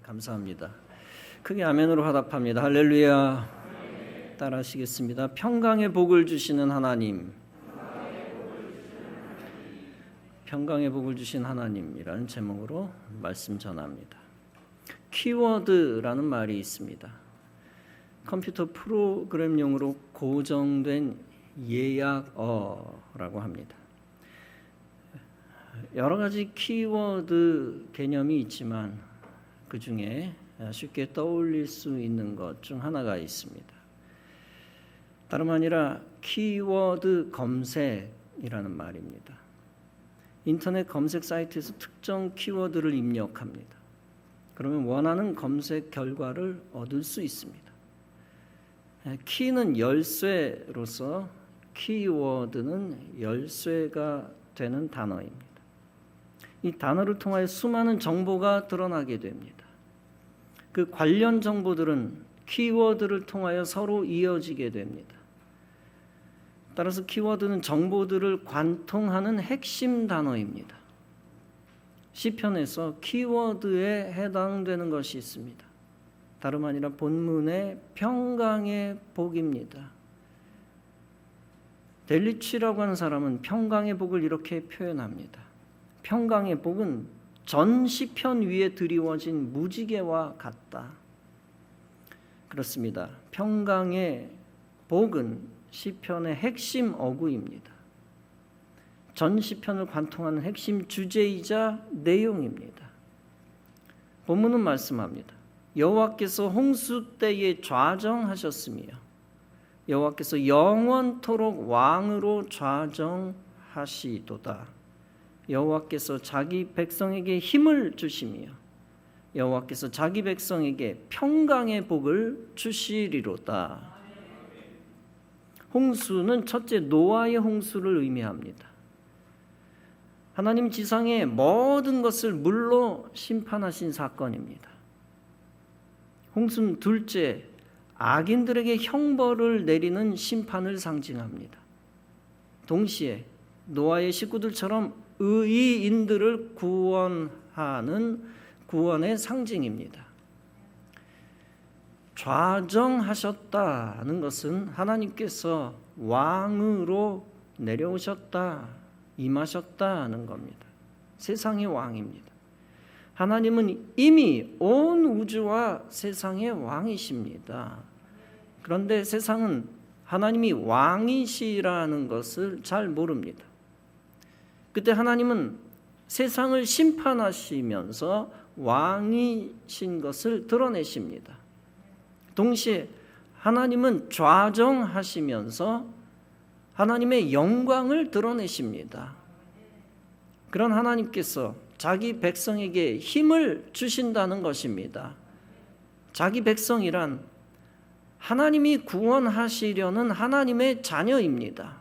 감사합니다. 크게 아멘으로 화답합니다. 할렐루야. 따라하시겠습니다. 평강의 복을 주시는 하나님, 평강의 복을 주신 하나님이라는 제목으로 말씀 전합니다. 키워드라는 말이 있습니다. 컴퓨터 프로그램용으로 고정된 예약어라고 합니다. 여러 가지 키워드 개념이 있지만 그 중에 쉽게 떠올릴 수 있는 것 중 하나가 있습니다. 다름 아니라 키워드 검색이라는 말입니다. 인터넷 검색 사이트에서 특정 키워드를 입력합니다. 그러면 원하는 검색 결과를 얻을 수 있습니다. 키는 열쇠로서 키워드는 열쇠가 되는 단어입니다. 이 단어를 통하여 수많은 정보가 드러나게 됩니다. 그 관련 정보들은 키워드를 통하여 서로 이어지게 됩니다. 따라서 키워드는 정보들을 관통하는 핵심 단어입니다. 시편에서 키워드에 해당되는 것이 있습니다. 다름 아니라 본문의 평강의 복입니다. 델리치라고 하는 사람은 평강의 복을 이렇게 표현합니다. 평강의 복은 전 시편 위에 드리워진 무지개와 같다. 그렇습니다. 평강의 복은 시편의 핵심 어구입니다. 전 시편을 관통하는 핵심 주제이자 내용입니다. 본문은 말씀합니다. 여호와께서 홍수 때에 좌정하셨으며 여호와께서 영원토록 왕으로 좌정하시도다. 여호와께서 자기 백성에게 힘을 주시며 여호와께서 자기 백성에게 평강의 복을 주시리로다. 홍수는 첫째 노아의 홍수를 의미합니다. 하나님 지상의 모든 것을 물로 심판하신 사건입니다. 홍수는 둘째 악인들에게 형벌을 내리는 심판을 상징합니다. 동시에 노아의 식구들처럼 의인들을 구원하는 구원의 상징입니다. 좌정하셨다는 것은 하나님께서 왕으로 내려오셨다, 임하셨다는 겁니다. 세상의 왕입니다. 하나님은 이미 온 우주와 세상의 왕이십니다. 그런데 세상은 하나님이 왕이시라는 것을 잘 모릅니다. 그때 하나님은 세상을 심판하시면서 왕이신 것을 드러내십니다. 동시에 하나님은 좌정하시면서 하나님의 영광을 드러내십니다. 그런 하나님께서 자기 백성에게 힘을 주신다는 것입니다. 자기 백성이란 하나님이 구원하시려는 하나님의 자녀입니다.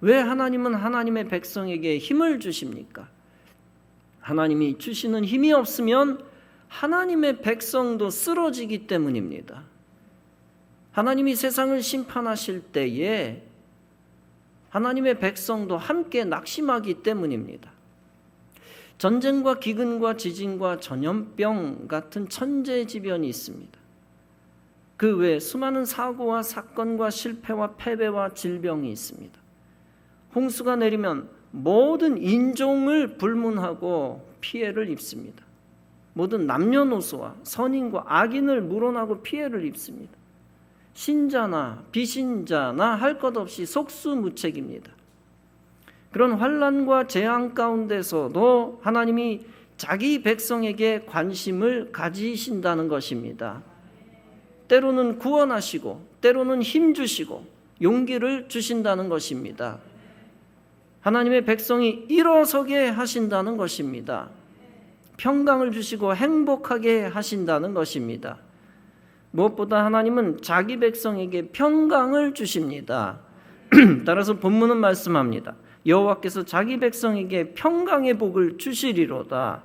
왜 하나님은 하나님의 백성에게 힘을 주십니까? 하나님이 주시는 힘이 없으면 하나님의 백성도 쓰러지기 때문입니다. 하나님이 세상을 심판하실 때에 하나님의 백성도 함께 낙심하기 때문입니다. 전쟁과 기근과 지진과 전염병 같은 천재지변이 있습니다. 그 외에 수많은 사고와 사건과 실패와 패배와 질병이 있습니다. 홍수가 내리면 모든 인종을 불문하고 피해를 입습니다. 모든 남녀노소와 선인과 악인을 물어나고 피해를 입습니다. 신자나 비신자나 할 것 없이 속수무책입니다. 그런 환난과 재앙 가운데서도 하나님이 자기 백성에게 관심을 가지신다는 것입니다. 때로는 구원하시고 때로는 힘 주시고 용기를 주신다는 것입니다. 하나님의 백성이 일어서게 하신다는 것입니다. 평강을 주시고 행복하게 하신다는 것입니다. 무엇보다 하나님은 자기 백성에게 평강을 주십니다. 따라서 본문은 말씀합니다. 여호와께서 자기 백성에게 평강의 복을 주시리로다.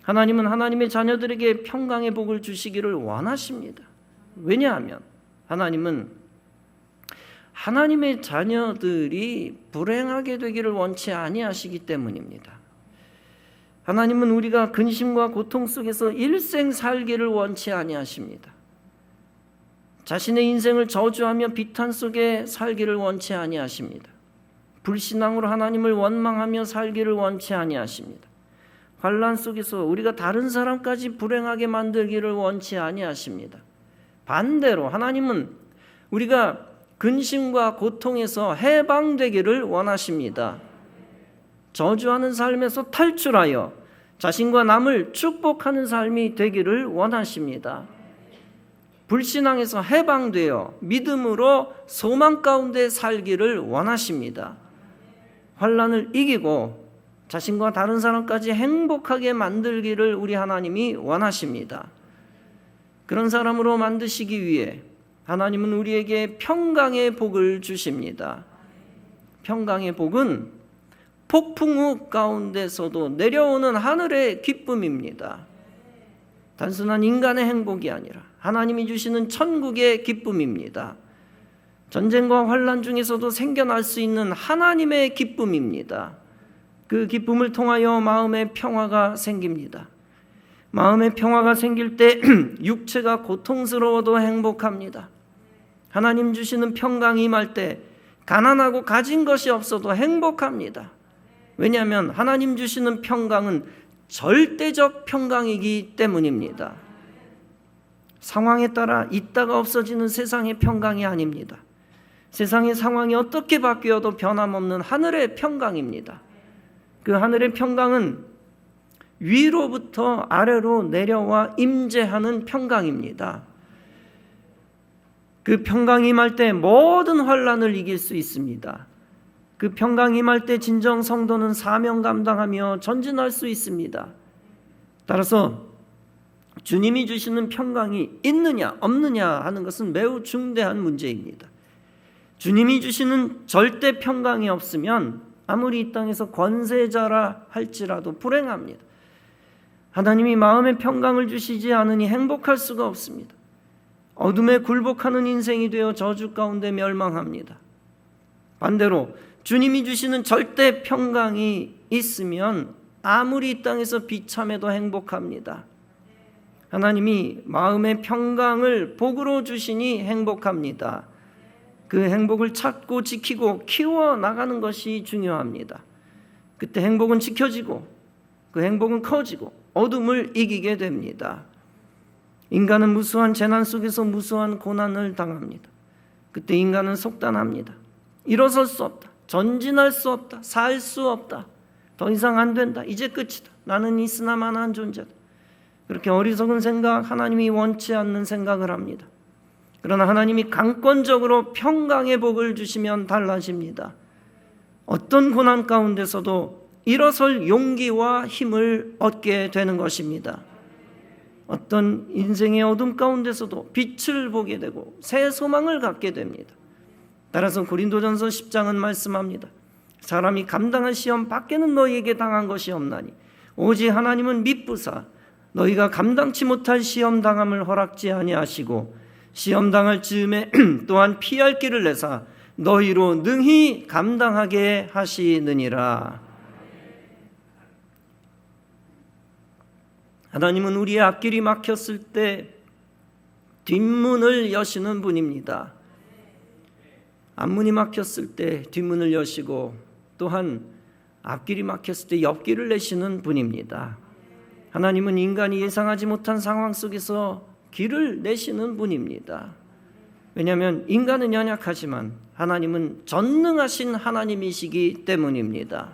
하나님은 하나님의 자녀들에게 평강의 복을 주시기를 원하십니다. 왜냐하면 하나님은 하나님의 자녀들이 불행하게 되기를 원치 아니하시기 때문입니다. 하나님은 우리가 근심과 고통 속에서 일생 살기를 원치 아니하십니다. 자신의 인생을 저주하며 비탄 속에 살기를 원치 아니하십니다. 불신앙으로 하나님을 원망하며 살기를 원치 아니하십니다. 환난 속에서 우리가 다른 사람까지 불행하게 만들기를 원치 아니하십니다. 반대로 하나님은 우리가 근심과 고통에서 해방되기를 원하십니다. 저주하는 삶에서 탈출하여 자신과 남을 축복하는 삶이 되기를 원하십니다. 불신앙에서 해방되어 믿음으로 소망 가운데 살기를 원하십니다. 환난을 이기고 자신과 다른 사람까지 행복하게 만들기를 우리 하나님이 원하십니다. 그런 사람으로 만드시기 위해 하나님은 우리에게 평강의 복을 주십니다. 평강의 복은 폭풍우 가운데서도 내려오는 하늘의 기쁨입니다. 단순한 인간의 행복이 아니라 하나님이 주시는 천국의 기쁨입니다. 전쟁과 환난 중에서도 생겨날 수 있는 하나님의 기쁨입니다. 그 기쁨을 통하여 마음의 평화가 생깁니다. 마음의 평화가 생길 때 육체가 고통스러워도 행복합니다. 하나님 주시는 평강이 임할 때 가난하고 가진 것이 없어도 행복합니다. 왜냐하면 하나님 주시는 평강은 절대적 평강이기 때문입니다. 상황에 따라 있다가 없어지는 세상의 평강이 아닙니다. 세상의 상황이 어떻게 바뀌어도 변함없는 하늘의 평강입니다. 그 하늘의 평강은 위로부터 아래로 내려와 임재하는 평강입니다. 그 평강이 임할 때 모든 환난을 이길 수 있습니다. 그 평강이 임할 때 진정 성도는 사명 감당하며 전진할 수 있습니다. 따라서 주님이 주시는 평강이 있느냐 없느냐 하는 것은 매우 중대한 문제입니다. 주님이 주시는 절대 평강이 없으면 아무리 이 땅에서 권세자라 할지라도 불행합니다. 하나님이 마음의 평강을 주시지 않으니 행복할 수가 없습니다. 어둠에 굴복하는 인생이 되어 저주 가운데 멸망합니다. 반대로 주님이 주시는 절대 평강이 있으면 아무리 이 땅에서 비참해도 행복합니다. 하나님이 마음의 평강을 복으로 주시니 행복합니다. 그 행복을 찾고 지키고 키워나가는 것이 중요합니다. 그때 행복은 지켜지고 그 행복은 커지고 어둠을 이기게 됩니다. 인간은 무수한 재난 속에서 무수한 고난을 당합니다. 그때 인간은 속단합니다. 일어설 수 없다. 전진할 수 없다. 살 수 없다. 더 이상 안 된다. 이제 끝이다. 나는 있으나마나한 존재다. 그렇게 어리석은 생각, 하나님이 원치 않는 생각을 합니다. 그러나 하나님이 강권적으로 평강의 복을 주시면 달라집니다. 어떤 고난 가운데서도 일어설 용기와 힘을 얻게 되는 것입니다. 어떤 인생의 어둠 가운데서도 빛을 보게 되고 새 소망을 갖게 됩니다. 따라서 고린도전서 10장은 말씀합니다. 사람이 감당한 시험 밖에는 너희에게 당한 것이 없나니 오직 하나님은 미쁘사 너희가 감당치 못할 시험 당함을 허락지 아니하시고 시험 당할 즈음에 또한 피할 길을 내사 너희로 능히 감당하게 하시느니라. 하나님은 우리의 앞길이 막혔을 때 뒷문을 여시는 분입니다. 앞문이 막혔을 때 뒷문을 여시고 또한 앞길이 막혔을 때 옆길을 내시는 분입니다. 하나님은 인간이 예상하지 못한 상황 속에서 길을 내시는 분입니다. 왜냐하면 인간은 연약하지만 하나님은 전능하신 하나님이시기 때문입니다.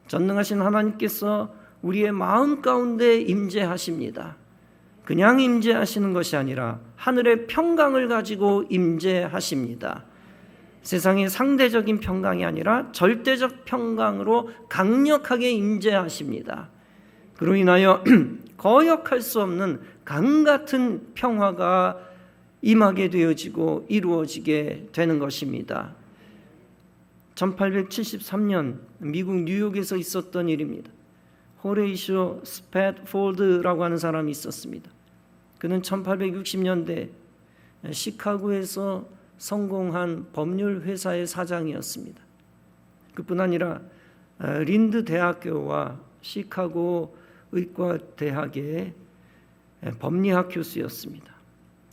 전능하신 하나님께서 우리의 마음 가운데 임재하십니다. 그냥 임재하시는 것이 아니라 하늘의 평강을 가지고 임재하십니다. 세상의 상대적인 평강이 아니라 절대적 평강으로 강력하게 임재하십니다. 그로 인하여 거역할 수 없는 강같은 평화가 임하게 되어지고 이루어지게 되는 것입니다. 1873년 미국 뉴욕에서 있었던 일입니다. 호레이쇼 스패드폴드라고 하는 사람이 있었습니다. 그는 1860년대 시카고에서 성공한 법률 회사의 사장이었습니다. 그뿐 아니라 린드 대학교와 시카고 의과대학의 법리학 교수였습니다.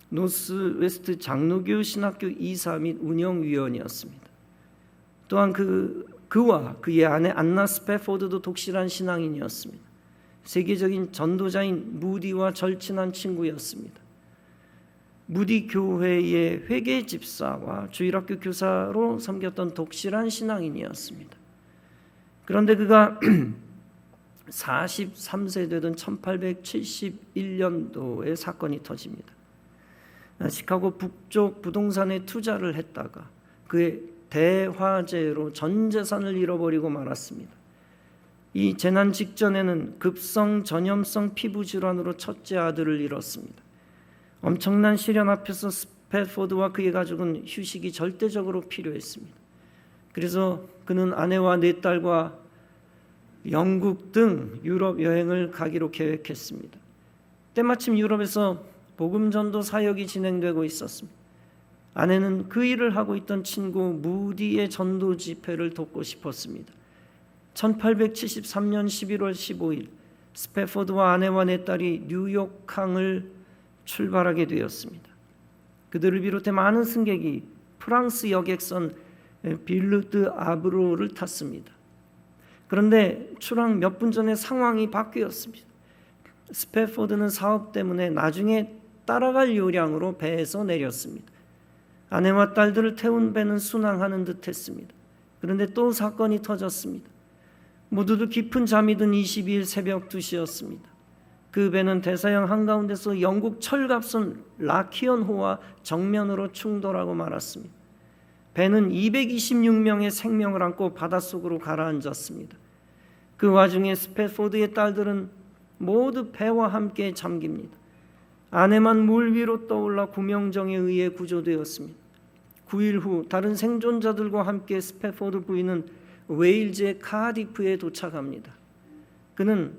노스웨스트 장로교 신학교 이사 및 운영위원이었습니다. 또한 그와 그의 아내 안나 스패포드도 독실한 신앙인이었습니다. 세계적인 전도자인 무디와 절친한 친구였습니다. 무디 교회의 회계 집사와 주일학교 교사로 섬겼던 독실한 신앙인이었습니다. 그런데 그가 43세 되던 1871년도에 사건이 터집니다. 시카고 북쪽 부동산에 투자를 했다가 그의 대화재로 전 재산을 잃어버리고 말았습니다. 이 재난 직전에는 급성 전염성 피부 질환으로 첫째 아들을 잃었습니다. 엄청난 시련 앞에서 스패포드와 그의 가족은 휴식이 절대적으로 필요했습니다. 그래서 그는 아내와 네 딸과 영국 등 유럽 여행을 가기로 계획했습니다. 때마침 유럽에서 복음 전도 사역이 진행되고 있었습니다. 아내는 그 일을 하고 있던 친구 무디의 전도 집회를 돕고 싶었습니다. 1873년 11월 15일 스패포드와 아내와 네 딸이 뉴욕항을 출발하게 되었습니다. 그들을 비롯해 많은 승객이 프랑스 여객선 빌르드 아브로를 탔습니다. 그런데 출항 몇 분 전에 상황이 바뀌었습니다. 스패포드는 사업 때문에 나중에 따라갈 요량으로 배에서 내렸습니다. 아내와 딸들을 태운 배는 순항하는 듯 했습니다. 그런데 또 사건이 터졌습니다. 모두도 깊은 잠이 든 22일 새벽 2시였습니다. 그 배는 대서양 한가운데서 영국 철갑선 라키언호와 정면으로 충돌하고 말았습니다. 배는 226명의 생명을 안고 바닷속으로 가라앉았습니다. 그 와중에 스패포드의 딸들은 모두 배와 함께 잠깁니다. 아내만 물 위로 떠올라 구명정에 의해 구조되었습니다. 9일 후 다른 생존자들과 함께 스패포드 부인은 웨일즈의 카디프에 도착합니다. 그는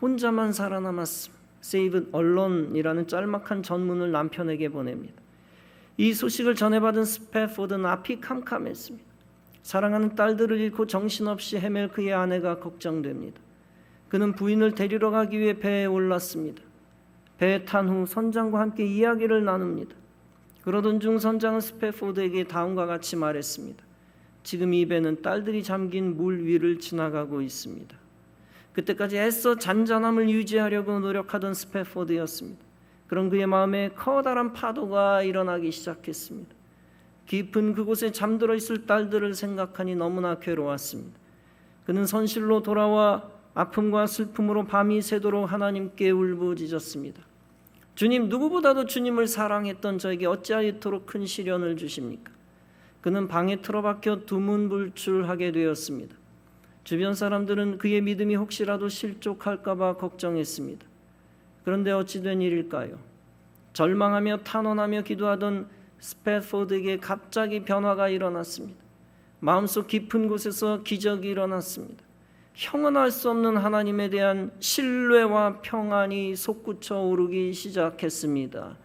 혼자만 살아남았음, Saved Alone이라는 짤막한 전문을 남편에게 보냅니다. 이 소식을 전해받은 스패포드는 앞이 캄캄했습니다. 사랑하는 딸들을 잃고 정신없이 헤맬 그의 아내가 걱정됩니다. 그는 부인을 데리러 가기 위해 배에 올랐습니다. 배에 탄 후 선장과 함께 이야기를 나눕니다. 그러던 중 선장은 스패포드에게 다음과 같이 말했습니다. 지금 이 배는 딸들이 잠긴 물 위를 지나가고 있습니다. 그때까지 애써 잔잔함을 유지하려고 노력하던 스패포드였습니다. 그런 그의 마음에 커다란 파도가 일어나기 시작했습니다. 깊은 그곳에 잠들어 있을 딸들을 생각하니 너무나 괴로웠습니다. 그는 선실로 돌아와 아픔과 슬픔으로 밤이 새도록 하나님께 울부짖었습니다. 주님, 누구보다도 주님을 사랑했던 저에게 어찌하여 이토록 큰 시련을 주십니까? 그는 방에 틀어박혀 두문불출하게 되었습니다. 주변 사람들은 그의 믿음이 혹시라도 실족할까 봐 걱정했습니다. 그런데 어찌 된 일일까요? 절망하며 탄원하며 기도하던 스패포드에게 갑자기 변화가 일어났습니다. 마음속 깊은 곳에서 기적이 일어났습니다. 형언할 수 없는 하나님에 대한 신뢰와 평안이 솟구쳐 오르기 시작했습니다.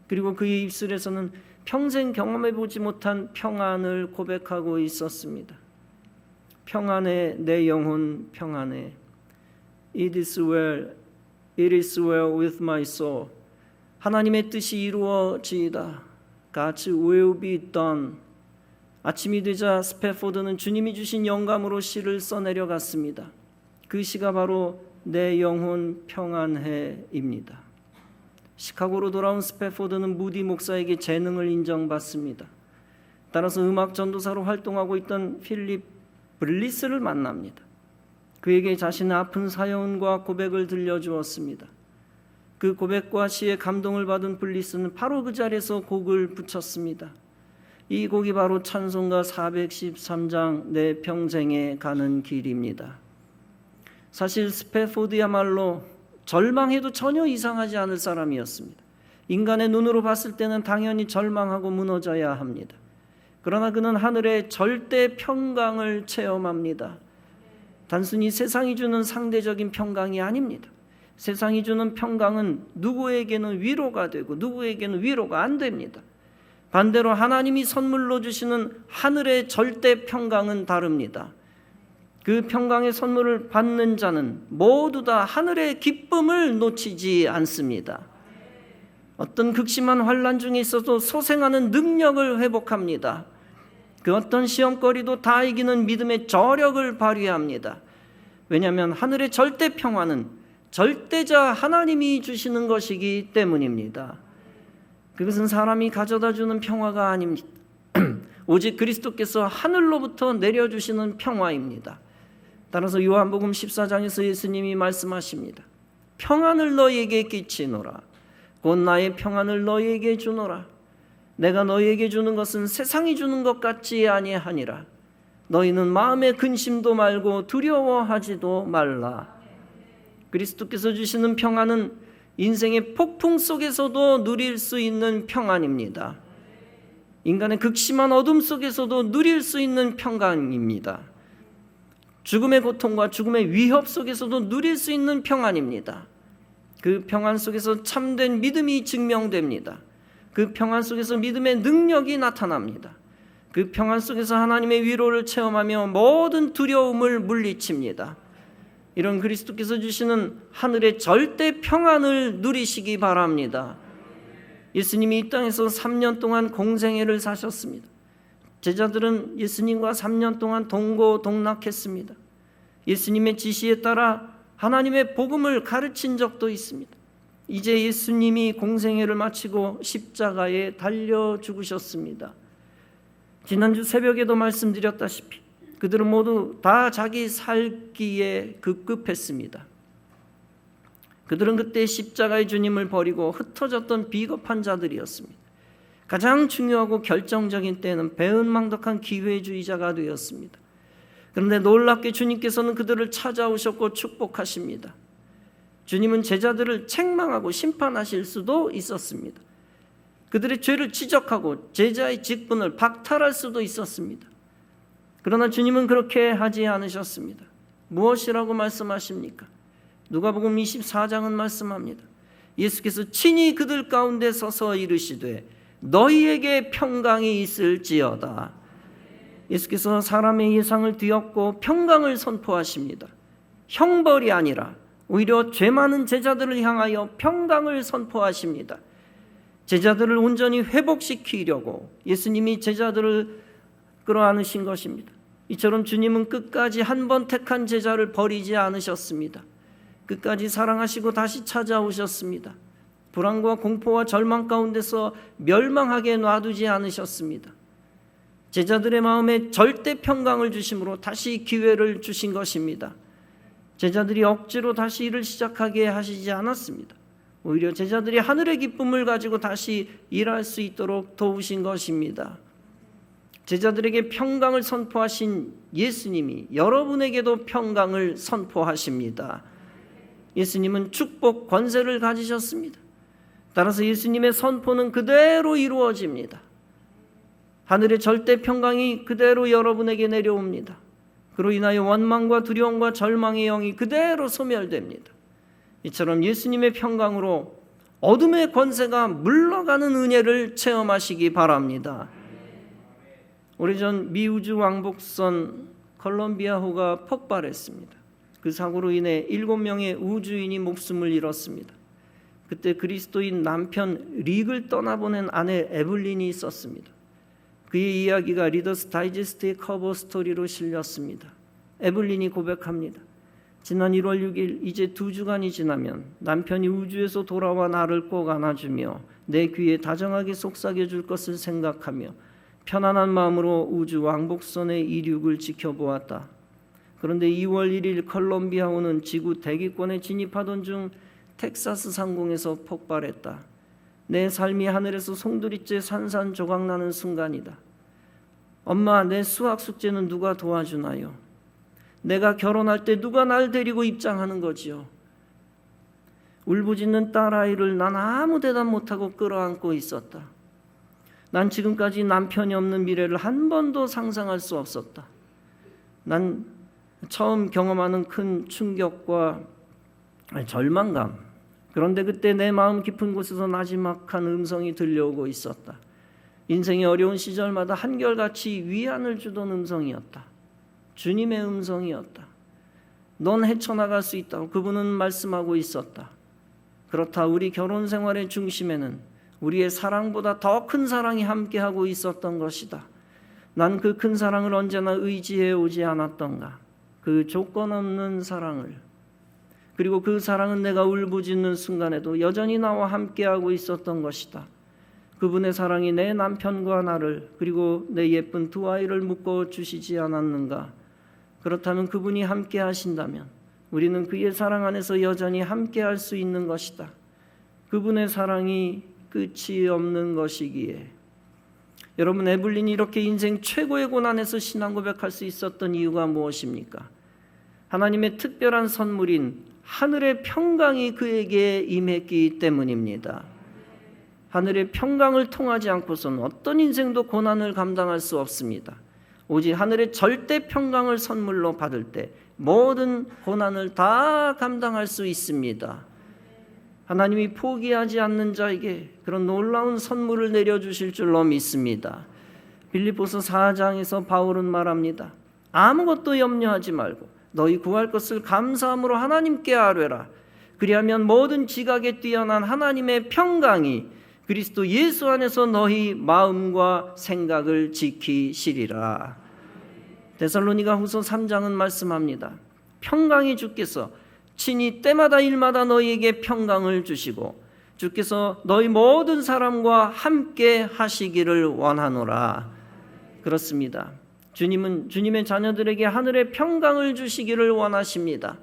그리고 그의 입술에서는 평생 경험해보지 못한 평안을 고백하고 있었습니다. 평안해, 내 영혼 평안해. It is well with my soul. 하나님의 뜻이 이루어지이다. God's will be done. 아침이 되자 스패포드는 주님이 주신 영감으로 시를 써내려갔습니다. 그 시가 바로 내 영혼 평안해입니다. 시카고로 돌아온 스패포드는 무디 목사에게 재능을 인정받습니다. 따라서 음악 전도사로 활동하고 있던 필립 블리스를 만납니다. 그에게 자신의 아픈 사연과 고백을 들려주었습니다. 그 고백과 시에 감동을 받은 블리스는 바로 그 자리에서 곡을 붙였습니다. 이 곡이 바로 찬송가 413장 내 평생에 가는 길입니다. 사실 스패포드야말로 절망해도 전혀 이상하지 않을 사람이었습니다. 인간의 눈으로 봤을 때는 당연히 절망하고 무너져야 합니다. 그러나 그는 하늘의 절대 평강을 체험합니다. 단순히 세상이 주는 상대적인 평강이 아닙니다. 세상이 주는 평강은 누구에게는 위로가 되고 누구에게는 위로가 안 됩니다. 반대로 하나님이 선물로 주시는 하늘의 절대 평강은 다릅니다. 그 평강의 선물을 받는 자는 모두 다 하늘의 기쁨을 놓치지 않습니다. 어떤 극심한 환난 중에 있어도 소생하는 능력을 회복합니다. 그 어떤 시험거리도 다 이기는 믿음의 저력을 발휘합니다. 왜냐하면 하늘의 절대 평화는 절대자 하나님이 주시는 것이기 때문입니다. 그것은 사람이 가져다 주는 평화가 아닙니다. 오직 그리스도께서 하늘로부터 내려주시는 평화입니다. 따라서 요한복음 14장에서 예수님이 말씀하십니다. 평안을 너희에게 끼치노라. 곧 나의 평안을 너희에게 주노라. 내가 너희에게 주는 것은 세상이 주는 것 같지 아니하니라. 너희는 마음에 근심도 말고 두려워하지도 말라. 그리스도께서 주시는 평안은 인생의 폭풍 속에서도 누릴 수 있는 평안입니다. 인간의 극심한 어둠 속에서도 누릴 수 있는 평안입니다. 죽음의 고통과 죽음의 위협 속에서도 누릴 수 있는 평안입니다. 그 평안 속에서 참된 믿음이 증명됩니다. 그 평안 속에서 믿음의 능력이 나타납니다. 그 평안 속에서 하나님의 위로를 체험하며 모든 두려움을 물리칩니다. 이런 그리스도께서 주시는 하늘의 절대 평안을 누리시기 바랍니다. 예수님이 이 땅에서 3년 동안 공생애를 사셨습니다. 제자들은 예수님과 3년 동안 동고동락했습니다. 예수님의 지시에 따라 하나님의 복음을 가르친 적도 있습니다. 이제 예수님이 공생애를 마치고 십자가에 달려 죽으셨습니다. 지난주 새벽에도 말씀드렸다시피 그들은 모두 다 자기 살기에 급급했습니다. 그들은 그때 십자가의 주님을 버리고 흩어졌던 비겁한 자들이었습니다. 가장 중요하고 결정적인 때는 배은망덕한 기회주의자가 되었습니다. 그런데 놀랍게 주님께서는 그들을 찾아오셨고 축복하십니다. 주님은 제자들을 책망하고 심판하실 수도 있었습니다. 그들의 죄를 지적하고 제자의 직분을 박탈할 수도 있었습니다. 그러나 주님은 그렇게 하지 않으셨습니다. 무엇이라고 말씀하십니까? 누가복음 24장은 말씀합니다. 예수께서 친히 그들 가운데 서서 이르시되 너희에게 평강이 있을지어다. 예수께서 사람의 예상을 뒤엎고 평강을 선포하십니다. 형벌이 아니라 오히려 죄 많은 제자들을 향하여 평강을 선포하십니다. 제자들을 온전히 회복시키려고 예수님이 제자들을 끌어안으신 것입니다. 이처럼 주님은 끝까지 한 번 택한 제자를 버리지 않으셨습니다. 끝까지 사랑하시고 다시 찾아오셨습니다. 불안과 공포와 절망 가운데서 멸망하게 놔두지 않으셨습니다. 제자들의 마음에 절대 평강을 주심으로 다시 기회를 주신 것입니다. 제자들이 억지로 다시 일을 시작하게 하시지 않았습니다. 오히려 제자들이 하늘의 기쁨을 가지고 다시 일할 수 있도록 도우신 것입니다. 제자들에게 평강을 선포하신 예수님이 여러분에게도 평강을 선포하십니다. 예수님은 축복 권세를 가지셨습니다. 따라서 예수님의 선포는 그대로 이루어집니다. 하늘의 절대 평강이 그대로 여러분에게 내려옵니다. 그로 인하여 원망과 두려움과 절망의 영이 그대로 소멸됩니다. 이처럼 예수님의 평강으로 어둠의 권세가 물러가는 은혜를 체험하시기 바랍니다. 오래전 미우주 왕복선 콜롬비아호가 폭발했습니다. 그 사고로 인해 7명의 우주인이 목숨을 잃었습니다. 그때 그리스도인 남편 릭을 떠나보낸 아내 에블린이 있었습니다. 그의 이야기가 리더스 다이제스트의 커버 스토리로 실렸습니다. 에블린이 고백합니다. 지난 1월 6일 이제 2주간이 지나면 남편이 우주에서 돌아와 나를 꼭 안아주며 내 귀에 다정하게 속삭여줄 것을 생각하며 편안한 마음으로 우주 왕복선의 이륙을 지켜보았다. 그런데 2월 1일 콜롬비아호는 지구 대기권에 진입하던 중 텍사스 상공에서 폭발했다. 내 삶이 하늘에서 송두리째 산산조각나는 순간이다. 엄마, 내 수학 숙제는 누가 도와주나요? 내가 결혼할 때 누가 날 데리고 입장하는 거지요? 울부짖는 딸아이를 난 아무 대답 못하고 끌어안고 있었다. 난 지금까지 남편이 없는 미래를 한 번도 상상할 수 없었다. 난 처음 경험하는 큰 충격과 절망감, 그런데 그때 내 마음 깊은 곳에서 나지막한 음성이 들려오고 있었다. 인생의 어려운 시절마다 한결같이 위안을 주던 음성이었다. 주님의 음성이었다. 넌 헤쳐나갈 수 있다고 그분은 말씀하고 있었다. 그렇다 우리 결혼 생활의 중심에는 우리의 사랑보다 더 큰 사랑이 함께하고 있었던 것이다. 난 그 큰 사랑을 언제나 의지해 오지 않았던가. 그 조건 없는 사랑을, 그리고 그 사랑은 내가 울부짖는 순간에도 여전히 나와 함께하고 있었던 것이다. 그분의 사랑이 내 남편과 나를, 그리고 내 예쁜 두 아이를 묶어주시지 않았는가. 그렇다면 그분이 함께 하신다면 우리는 그의 사랑 안에서 여전히 함께할 수 있는 것이다. 그분의 사랑이 끝이 없는 것이기에. 여러분, 에블린이 이렇게 인생 최고의 고난에서 신앙 고백할 수 있었던 이유가 무엇입니까? 하나님의 특별한 선물인 하늘의 평강이 그에게 임했기 때문입니다. 하늘의 평강을 통하지 않고서는 어떤 인생도 고난을 감당할 수 없습니다. 오직 하늘의 절대 평강을 선물로 받을 때 모든 고난을 다 감당할 수 있습니다. 하나님이 포기하지 않는 자에게 그런 놀라운 선물을 내려주실 줄로 믿습니다. 빌립보서 4장에서 바울은 말합니다. 아무것도 염려하지 말고 너희 구할 것을 감사함으로 하나님께 아뢰라. 그리하면 모든 지각에 뛰어난 하나님의 평강이 그리스도 예수 안에서 너희 마음과 생각을 지키시리라. 데살로니가 후서 3장은 말씀합니다. 평강이 주께서 친히 때마다 일마다 너희에게 평강을 주시고 주께서 너희 모든 사람과 함께 하시기를 원하노라. 그렇습니다. 주님은 주님의 자녀들에게 하늘의 평강을 주시기를 원하십니다.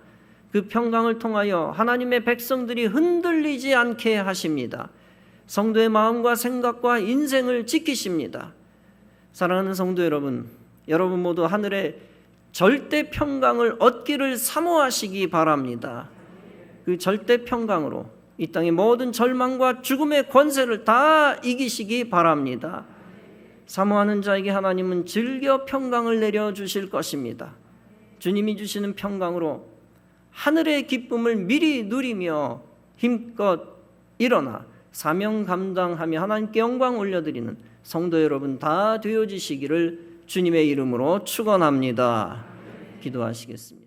그 평강을 통하여 하나님의 백성들이 흔들리지 않게 하십니다. 성도의 마음과 생각과 인생을 지키십니다. 사랑하는 성도 여러분, 여러분 모두 하늘의 절대 평강을 얻기를 사모하시기 바랍니다. 그 절대 평강으로 이 땅의 모든 절망과 죽음의 권세를 다 이기시기 바랍니다. 사모하는 자에게 하나님은 즐겨 평강을 내려주실 것입니다. 주님이 주시는 평강으로 하늘의 기쁨을 미리 누리며 힘껏 일어나 사명 감당하며 하나님께 영광 올려드리는 성도 여러분 다 되어지시기를 주님의 이름으로 축원합니다. 기도하시겠습니다.